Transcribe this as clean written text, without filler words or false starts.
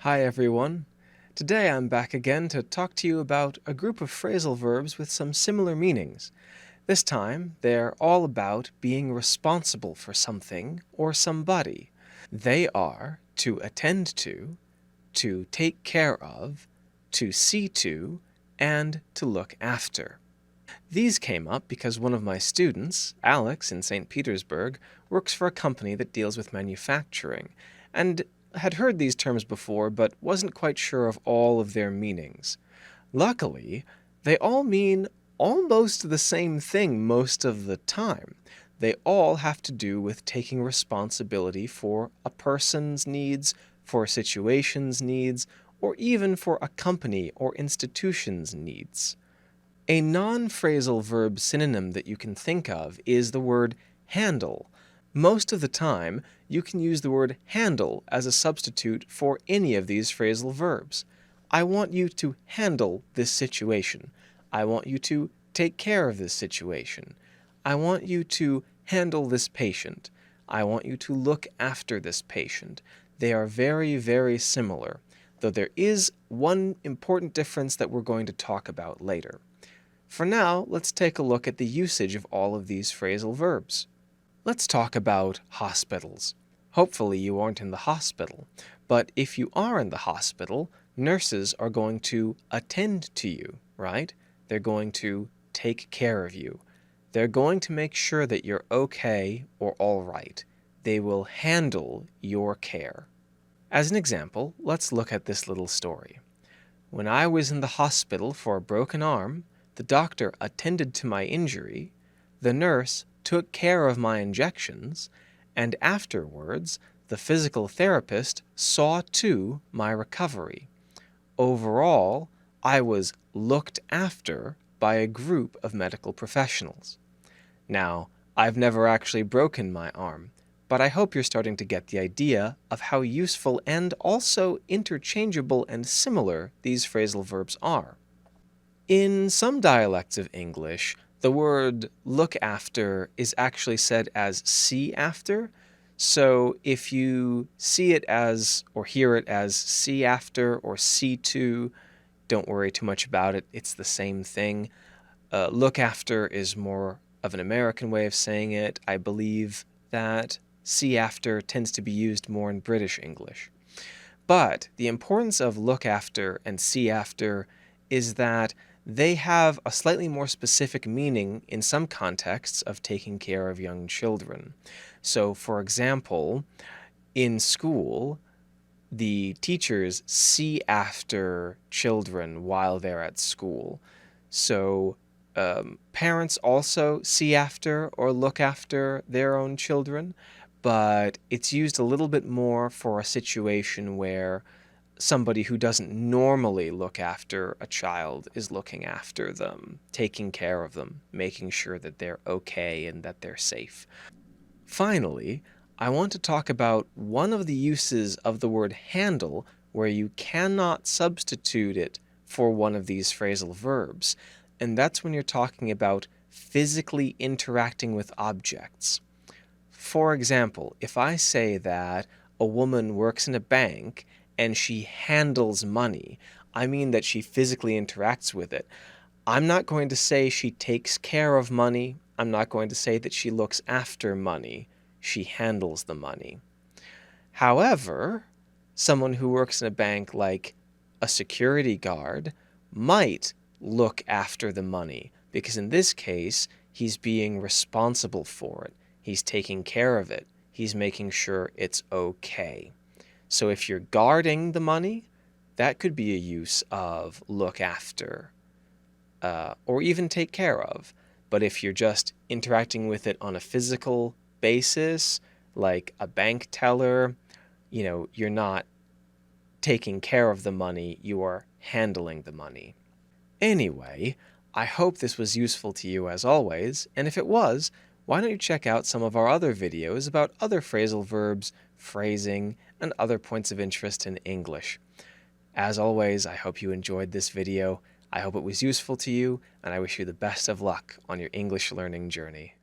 Hi everyone. Today I'm back again to talk to you about a group of phrasal verbs with some similar meanings. This time, they're all about being responsible for something or somebody. They are to attend to take care of, to see to, and to look after. These came up because one of my students, Alex in St. Petersburg, works for a company that deals with manufacturing, and had heard these terms before but wasn't quite sure of all of their meanings. Luckily, they all mean almost the same thing most of the time. They all have to do with taking responsibility for a person's needs, for a situation's needs, or even for a company or institution's needs. A non-phrasal verb synonym that you can think of is the word handle. Most of the time, you can use the word handle as a substitute for any of these phrasal verbs. I want you to handle this situation. I want you to take care of this situation. I want you to handle this patient. I want you to look after this patient. They are very, very similar, though there is one important difference that we're going to talk about later. For now, let's take a look at the usage of all of these phrasal verbs. Let's talk about hospitals. Hopefully you aren't in the hospital, but if you are in the hospital, nurses are going to attend to you, right? They're going to take care of you. They're going to make sure that you're okay or all right. They will handle your care. As an example, let's look at this little story. When I was in the hospital for a broken arm, the doctor attended to my injury, the nurse took care of my injections, and afterwards, the physical therapist saw to my recovery. Overall, I was looked after by a group of medical professionals. Now, I've never actually broken my arm, but I hope you're starting to get the idea of how useful and also interchangeable and similar these phrasal verbs are. In some dialects of English, the word look after is actually said as see after. So if you see it as or hear it as see after or see to, don't worry too much about it. It's the same thing. Look after is more of an American way of saying it. I believe that see after tends to be used more in British English. But the importance of look after and see after is that they have a slightly more specific meaning in some contexts of taking care of young children. So, for example, in school, the teachers see after children while they're at school. So, parents also see after or look after their own children, but it's used a little bit more for a situation where somebody who doesn't normally look after a child is looking after them, taking care of them, making sure that they're okay and that they're safe. Finally, I want to talk about one of the uses of the word handle where you cannot substitute it for one of these phrasal verbs, and that's when you're talking about physically interacting with objects. For example, if I say that a woman works in a bank and she handles money, I mean that she physically interacts with it. I'm not going to say she takes care of money. I'm not going to say that she looks after money. She handles the money. However, someone who works in a bank like a security guard might look after the money because in this case, he's being responsible for it. He's taking care of it. He's making sure it's okay. So if you're guarding the money, that could be a use of look after or even take care of. But if you're just interacting with it on a physical basis, like a bank teller, you're not taking care of the money, you are handling the money. Anyway, I hope this was useful to you as always, and if it was, why don't you check out some of our other videos about other phrasal verbs, phrasing, and other points of interest in English. As always, I hope you enjoyed this video. I hope it was useful to you, and I wish you the best of luck on your English learning journey.